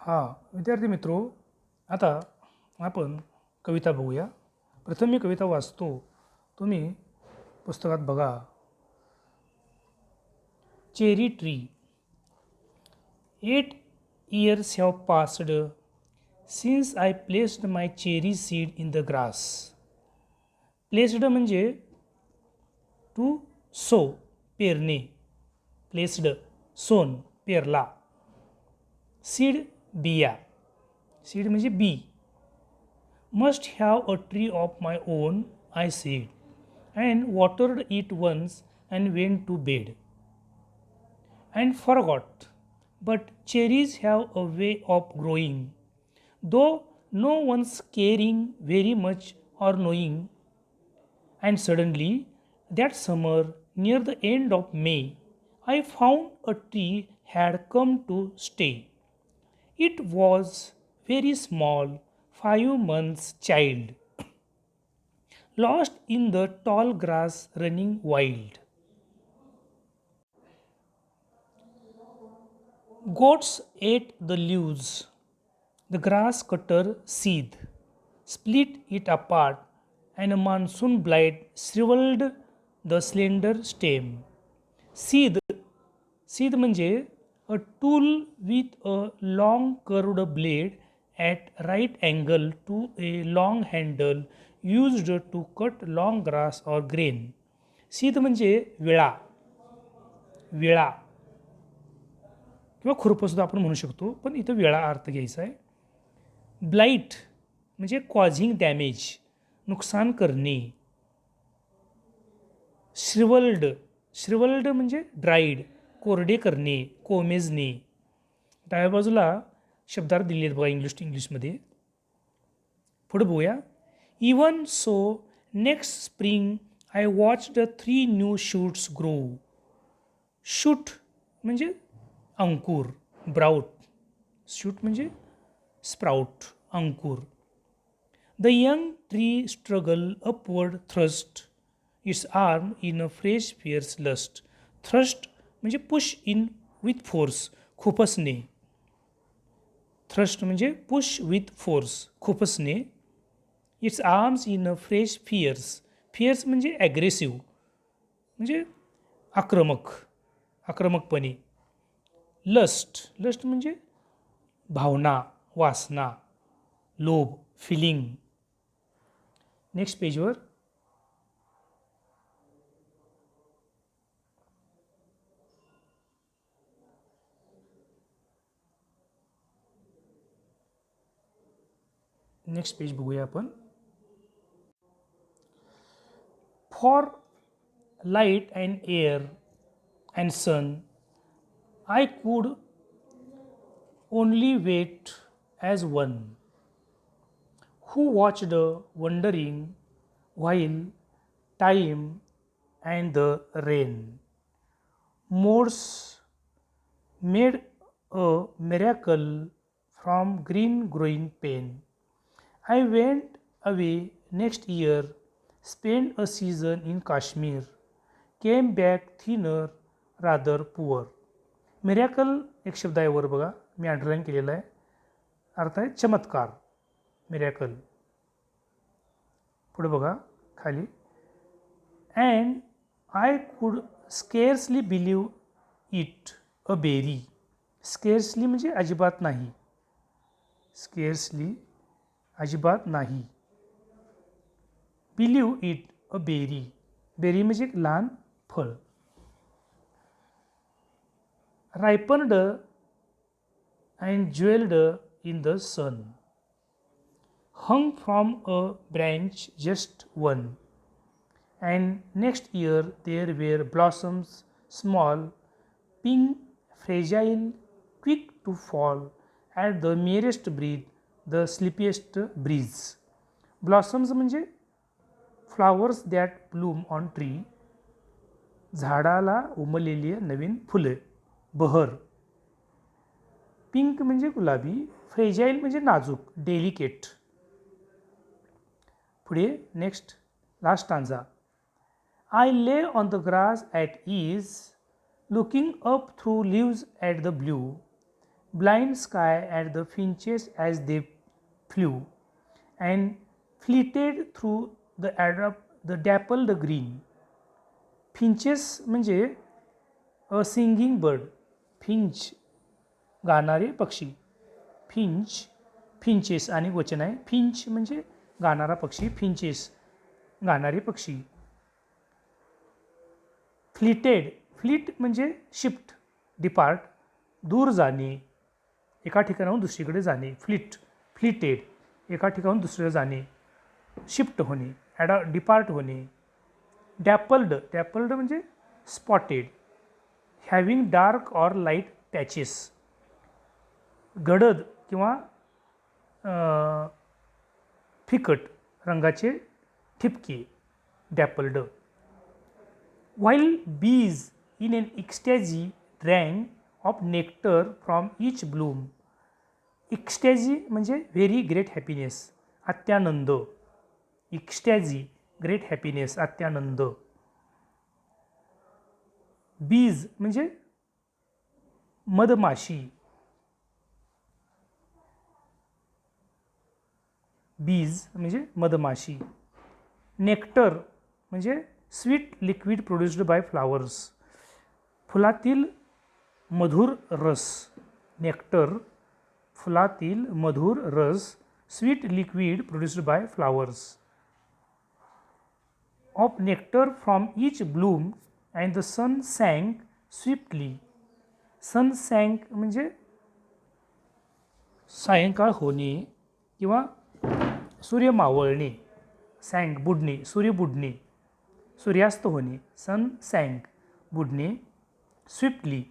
विद्यार्थी मित्रो, आता आपण कविता बघूया. प्रथम मी कविता वाचतो, तुम्ही पुस्तकात बघा. Cherry tree. 8 years have passed since I placed my cherry seed in the grass. Placed म्हणजे टू सो, पेरणे. प्लेस्ड, सोन, पेरला. सीड, बिया. सीड म्हणजे बी. Must have a tree of my own, I said, and watered it once and went to bed. And forgot. But cherries have a way of growing, though no one's caring very much or knowing. And suddenly, that summer, near the end of May, I found a tree had come to stay. It was very small, 5 months child, lost in the tall grass running wild. Goats ate the leaves, the grass cutter seethed, split it apart, and a monsoon blight shriveled the slender stem. Seethe म्हणजे a tool with a long curved blade at right angle to a long handle used to cut long grass or grain. सीध म्हणजे विळा, विळा किंवा खुरपंसुद्धा आपण म्हणू शकतो, पण इथं विळा अर्थ घ्यायचा आहे. ब्लाईट म्हणजे कॉझिंग डॅमेज, नुकसान करणे. श्रिवल्ड म्हणजे ड्राईड, कोरडे करणे, कोमेजणे. डाव्या बाजूला शब्दार्थ दिले आहेत बघा इंग्लिशमध्ये. पुढे बघूया. Even so next spring I watched 3 new shoots grow. Shoot म्हणजे अंकुर, ब्राउट. शूट म्हणजे स्प्राउट, अंकुर. The young tree struggle upward thrust its arm in a fresh fierce lust. Thrust म्हणजे पुश इन विथ फोर्स, खुपसणे. Thrust म्हणजे push with force, खुपसणे. Its arms in a fresh fierce. Fierce म्हणजे aggressive म्हणजे आक्रमकपणे. Lust म्हणजे भावना, वासना, लोभ, फिलिंग. नेक्स्ट पेजवर. नेक्स्ट पेज बघूया आपण. For light and air and sun I could only wait as one who watched wondering while time and the rain modes made a miracle from green growing pain. I went away next year, spent a season in Kashmir, came back thinner, rather poor. Miracle एक शब्द आहे वर बघा, मी underline केलेला आहे. अर्थ आहे चमत्कार, मिरॅकल. पुढे बघा खाली. And I could scarcely believe it a berry. Scarcely म्हणजे अजिबात नाही, स्केअर्सली अजिबात नाही. Believe it a berry. Berry म्हणजे एक लहान फळ. ripened and jeweled in the sun, hung from a branch just one, and next year there were blossoms small, pink, fragile, quick to fall at the merest breath, the sleepiest breeze. Blossoms म्हणजे flowers that bloom on tree, झाडाला उमललेली नवीन फुले, बहर. Pink म्हणजे गुलाबी, फ्रेजाईल म्हणजे नाजूक, delicate. पुढे next last stanza. I lay on the grass at ease, looking up through leaves at the blue, blind sky at the finches as they flew, and flitted through the dappled green. Finches म्हणजे अ singing bird, Finch गाणारे पक्षी, finches आणि वचन आहे. Finch म्हणजे गाणारा पक्षी, finches गाणारे पक्षी. फ्लीट म्हणजे शिफ्ट, डिपार्ट, दूर जाणे, एका ठिकाणाहून दुसरीकडे जाणे. फ्लिटेड एका ठिकाणाहून दुसरीकडे जाणे, शिफ्ट होणे, डिपार्ट होणे. डॅपल्ड म्हणजे spotted, having dark or light patches, गडद किंवा फिकट रंगाचे ठिपके, डॅपल्ड. While bees in an ecstasy drank of nectar from each bloom. Ecstasy म्हणजे व्हेरी ग्रेट हॅपीनेस, अत्यानंद. इक्स्टॅझी ग्रेट हॅपीनेस, अत्यानंद. बीज म्हणजे मधमाशी, बीज म्हणजे मधमाशी. नेक्टर म्हणजे sweet liquid produced by flowers, फुलातील मधुर रस. नेक्टर फुलातील मधुर रस, sweet liquid produced by flowers. Of nectar from each bloom and the sun sank swiftly. Sun sank म्हणजे सायंकाळ होणे किंवा सूर्य मावळणे. सँक बुडणे, सूर्य बुडणे, सूर्यास्त होणे. सन सँक बुडणे. स्विफ्टली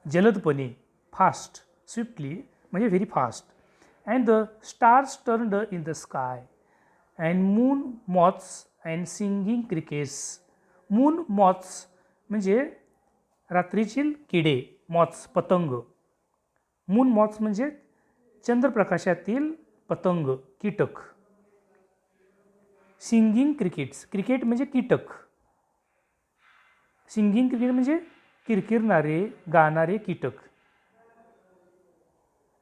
जलदपणे, फास्ट. स्विफ्टली म्हणजे very fast. And the stars turned in the sky and moon moths and singing crickets. Moon moths म्हणजे रात्रीतील किडे, मॉथ्स पतंग. मून मॉथ्स म्हणजे चंद्रप्रकाशातील पतंग, कीटक. सिंगिंग क्रिकेट्स, क्रिकेट म्हणजे कीटक. सिंगिंग क्रिकेट म्हणजे किरकिरणारे, गाणारे कीटक.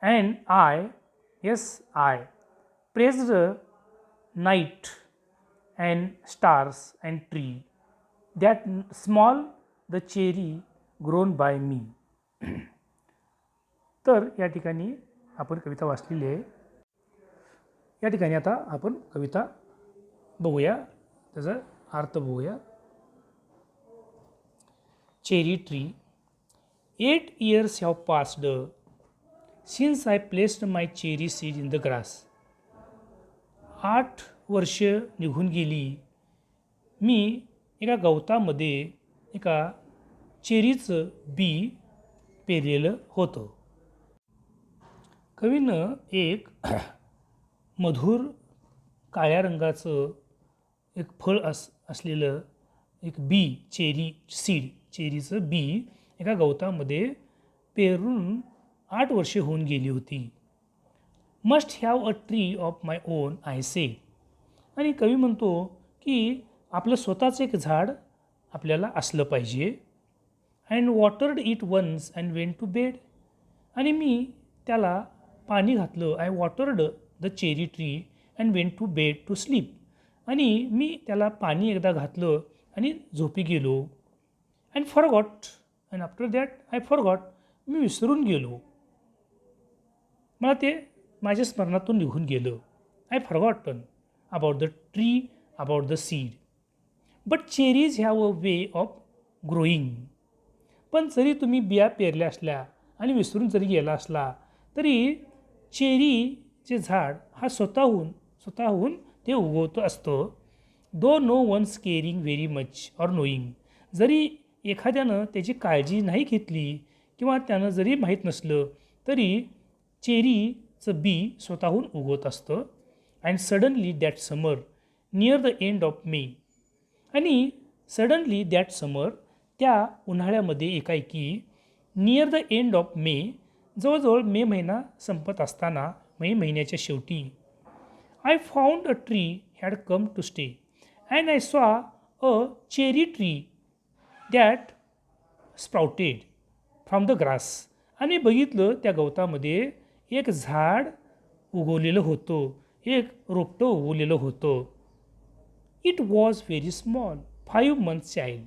And I praised night and stars and tree that small the cherry grown by me. तर या ठिकाणी आपण कविता वाचलेली आहे. या ठिकाणी आता आपण कविता बघूया, त्याचा अर्थ बघूया. Cherry tree. 8 years have passed since I placed my cherry seed in the grass. 8 वर्ष निघून गेली, मी एका गवतामध्ये एका चेरीचं बी पेरलेलं होतं. कवीनं एक मधुर काळ्या रंगाचं एक फळ असलेलं एक बी, चेरी सीड, चेरीचं बी एका गवतामध्ये पेरून 8 वर्षे होऊन गेली होती. Must have a tree of my own I said. आणि कवी म्हणतो की आपलं स्वतःचं एक झाड आपल्याला असलं पाहिजे. And watered it once and went to bed. आणि मी त्याला पाणी घातलं. I watered the cherry tree and went to bed to sleep. आणि मी त्याला पाणी एकदा घातलं आणि झोपी गेलो. And forgot, and after that I forgot, मी विसरून गेलो. मला ते माझ्या स्मरणातून निघून गेलं. I forgotten about the tree, about the seed. But cherries have a way of growing. पण जरी तुम्ही बिया पेरल्या असल्या आणि विसरून जरी गेला असला तरी चेरीचे झाड हा स्वतःहून ते उगवतं असतं. Though no one's caring very much or knowing. जरी एखाद्यानं त्याची काळजी नाही घेतली किंवा त्यानं जरी माहीत नसलं तरी चेरीचं बी स्वतःहून उगवत असतं. And suddenly that summer near the end of May. आणि सडनली दॅट समर, त्या उन्हाळ्यामध्ये एकाएकी, near the end of May, जवळजवळ मे महिना संपत असताना, मे महिन्याच्या शेवटी, I found a tree had come to stay and I saw a cherry tree that sprouted from the grass. आणि बघितलं त्या गवतामध्ये एक झाड उगवलेलं होतं, एक रोपटं उगवलेलं होतं. It was very small, 5 months child,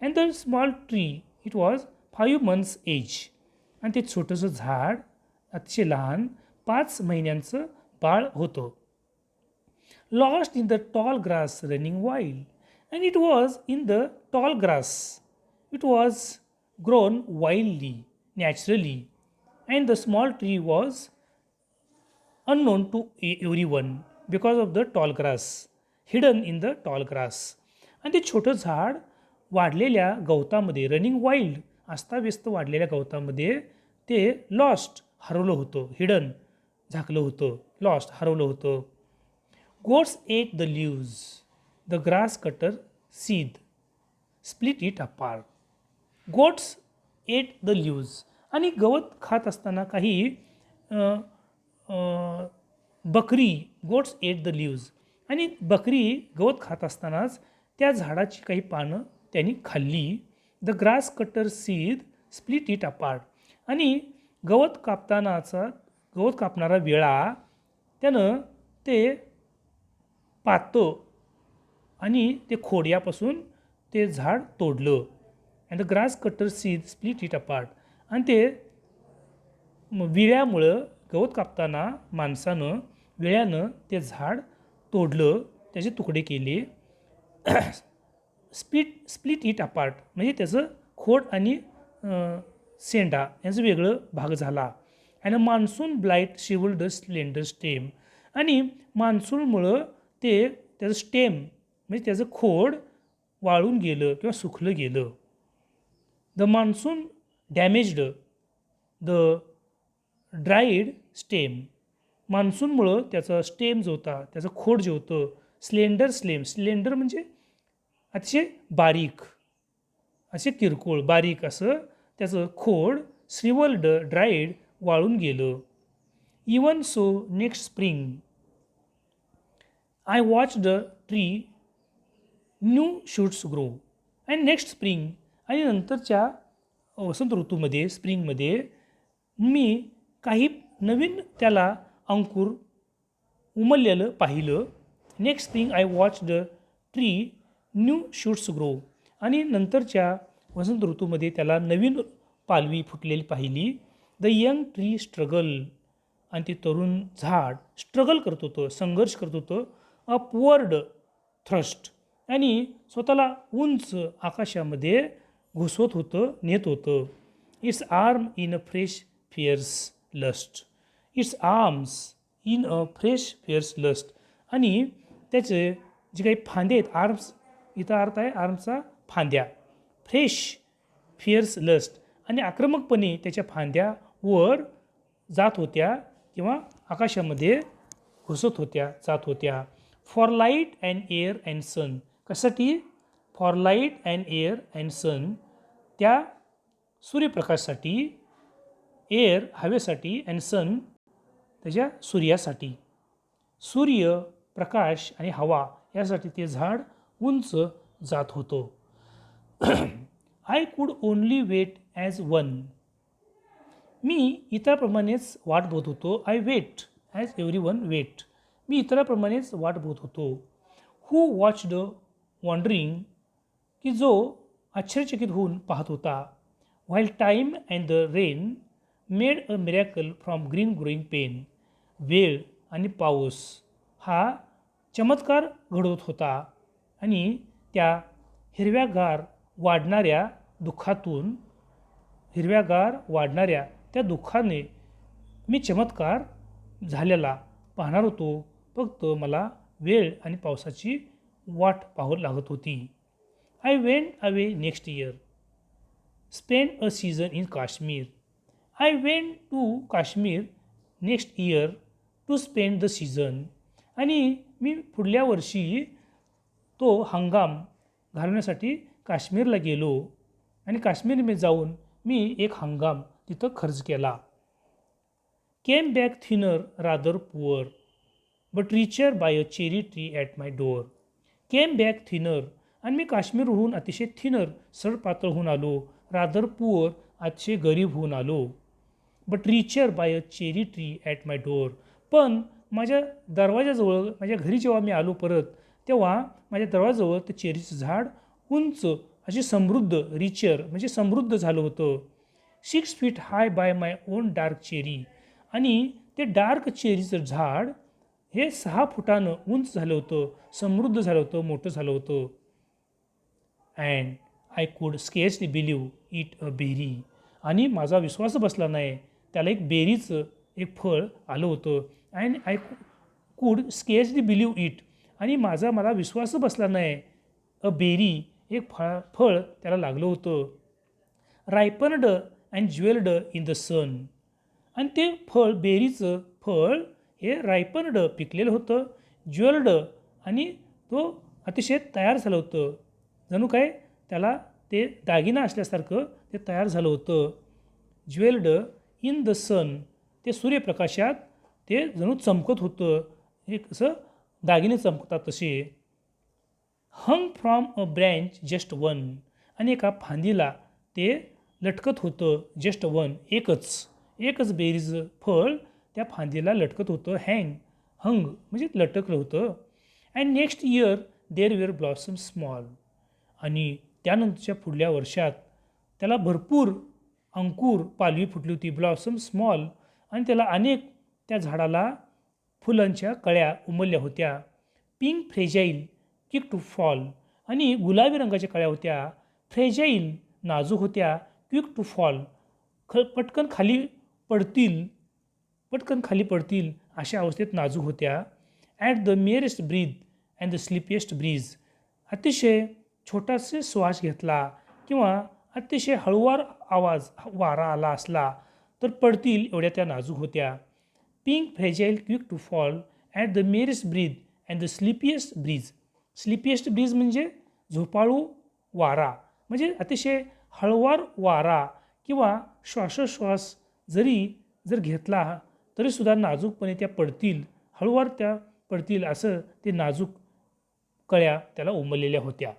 and the small tree it was 5 months age. आणि ते छोटंसं झाड अतिशय लहान 5 महिन्यांचं बाळ होतं. Lost in the tall grass running wild, and it was in the tall grass. It was grown wildly, naturally, and the small tree was unknown to everyone because of the tall grass, hidden in the tall grass. आणि ते छोटं झाड वाढलेल्या गवतामध्ये, running wild, अस्ताव्यस्त वाढलेल्या गवतामध्ये ते lost, हरवलं होतं, हिडन, झाकलं होतं, लॉस्ट, हरवलं होतं. Goats ate the leaves, the grass cutter scythe, split it apart. Goats ate the leaves, आणि गवत खात असताना काही बकरी, गोट्स एट द लीव्ज, आणि बकरी गवत खात असतानाच त्या झाडाची काही पानं त्यांनी खाल्ली. The grass cutter scythe split it apart, आणि गवत कापणारा वेळा त्यानं ते पातं आणि ते खोड यापासून ते झाड तोडलं. And the grass cutter scythe split it apart, आणि ते विळ्यामुळं, गवत कापताना माणसानं विळ्यानं ते झाड तोडलं, त्याचे तुकडे केले. स्प्लिट इट अपार्ट म्हणजे त्याचं खोड आणि शेंडा यांचं वेगळं भाग झाला. And monsoon blight shrivelled the slender stem, आणि मान्सूनमुळं ते त्याचं स्टेम म्हणजे त्याचं खोड वाळून गेलं किंवा सुकलं गेलं. The monsoon damaged the dried stem, मान्सूनमुळं त्याचा स्टेम जो होता, त्याचं खोड जे होतं, स्लेंडर म्हणजे अतिशय बारीक, असे किरकोळ बारीक असं त्याचं खोड, श्रिवल्ड, ड्राईड, वाळून गेलं. Even so next spring I watch the tree new shoots grow, and next spring, आणि नंतरच्या वसंत ऋतूमध्ये, स्प्रिंगमध्ये मी काही नवीन त्याला अंकुर उमललेलं पाहिलं. Next spring I watch the tree new shoots grow, आणि नंतरच्या वसंत ऋतूमध्ये त्याला नवीन पालवी फुटलेली पाहिली. द यंग ट्री स्ट्रगल, आणि ते तरुण झाड स्ट्रगल करत होतं, संघर्ष करत होतं. अपवर्ड थ्रस्ट, आणि स्वतःला उंच आकाशामध्ये घुसवत होतं, नेत होतं. Its arm in a fresh fierce lust, its arms in a fresh fierce lust, आणि त्याचे जे काही फांदे आहेत, आर्म्स इथं अर्थ आहे आर्म्सचा फांद्या, फ्रेश फिअर्स लस्ट, आणि आक्रमकपणे त्याच्या फांद्या वर जात होत्या किंवा आकाशामध्ये घुसत होत्या, जात होत्या. For light and air and sun, कशासाठी? For light and air and sun, त्या सूर्यप्रकाशासाठी, एअर हवेसाठी, अँड सन त्याच्या सूर्यासाठी. सूर्य, प्रकाश आणि हवा यासाठी ते झाड उंच जात होतं. I could only wait as one, मी इतरांप्रमाणेच वाट बघत होतो. I wait as every one wait, मी इतरांप्रमाणेच वाट बघत होतो. हू वॉच्ड वॉन्डरिंग, की जो आश्चर्यचकित होऊन पाहत होता. While time and the rain made a miracle from green growing pain, वेळ आणि पाऊस हा चमत्कार घडवत होता, आणि त्या हिरव्यागार वाढणाऱ्या दुःखातून, हिरव्यागार वाढणाऱ्या त्या दुःखाने मी चमत्कार झालेला पाहणार होतो. फक्त मला वेळ आणि पावसाची वाट पाहावी लागत होती. I went away next year, spend a season in Kashmir. I went to Kashmir next year to spend the season, आणि मी पुढल्या वर्षी तो हंगाम घालवण्यासाठी काश्मीरला गेलो, आणि काश्मीरमध्ये जाऊन मी एक हंगाम तिथं खर्च केला. Came back thinner rather poor but richer by a cherry tree at my door. Came back thinner, आणि मी काश्मीरहून अतिशय थिनर, सरळ पातळ होऊन आलो. रादर पुअर, अतिशय गरीब होऊन आलो. But richer by a cherry tree at my door. पण माझ्या दरवाजाजवळ, माझ्या घरी जेव्हा मी आलो परत, तेव्हा माझ्या दरवाजाजवळ ते चेरीचं झाड उंच, अशी समृद्ध, रिचर म्हणजे समृद्ध झालं होतं. 6 feet high by my own dark cherry. आणि ते डार्क चेरीचं झाड हे 6 फुटानं उंच झालं होतं, समृद्ध झालं होतं, मोठं झालं होतं. And I could scarcely believe it a berry. आणि माझा विश्वास बसला नाही, त्याला एक बेरीचं एक फळ आलं होतं. And I could scarcely believe it. आणि मला विश्वास बसला नाही, अ बेरी एक फळ त्याला लागलं होतं. रायपन्ड अँड ज्वेल्ड इन द सन. आणि ते फळ, बेरीचं फळ हे रायपन्ड पिकलेलं होतं, ज्वेल्ड आणि तो अतिशय तयार झालं होतं. जणू काय त्याला ते दागिना असल्यासारखं ते तयार झालं होतं. ज्वेल्ड इन द सन, ते सूर्यप्रकाशात ते जणू चमकत होतं. हे कसं दागिने चमकतात तसे. Hung from a branch just one. आणि एका फांदीला ते लटकत होतं. जस्ट वन, एकच बेरीचं फळ त्या फांदीला लटकत होतं. हंग म्हणजे लटकलं होतं. And next year there were blossom small. आणि त्यानंतरच्या पुढल्या वर्षात त्याला भरपूर अंकुर, पालवी फुटली होती. Blossom small. आणि त्याला अनेक, त्या झाडाला फुलांच्या कळ्या उमलल्या होत्या. Pink fragile, quick to fall. आणि गुलाबी रंगाच्या कळ्या होत्या. फ्रेजाईल, नाजूक होत्या. क्विक टू फॉल, पटकन खाली पडतील अशा अवस्थेत नाजूक होत्या. At the merest breath and the sleepiest breeze. अतिशय छोटासा श्वास घेतला किंवा अतिशय हळुवार वारा आला असला तर पडतील एवढ्या त्या नाजूक होत्या. Pink fragile, quick to fall, at the merest breath and the sleepiest breeze. Sleepiest breeze म्हणजे झोपाळू वारा, म्हणजे अतिशय हळुवार वारा किंवा श्वासोश्वास जर घेतला तरीसुद्धा नाजूकपणे त्या पडतील, हळुवार त्या पडतील, असं ते नाजूक कळ्या त्याला उमललेल्या होत्या.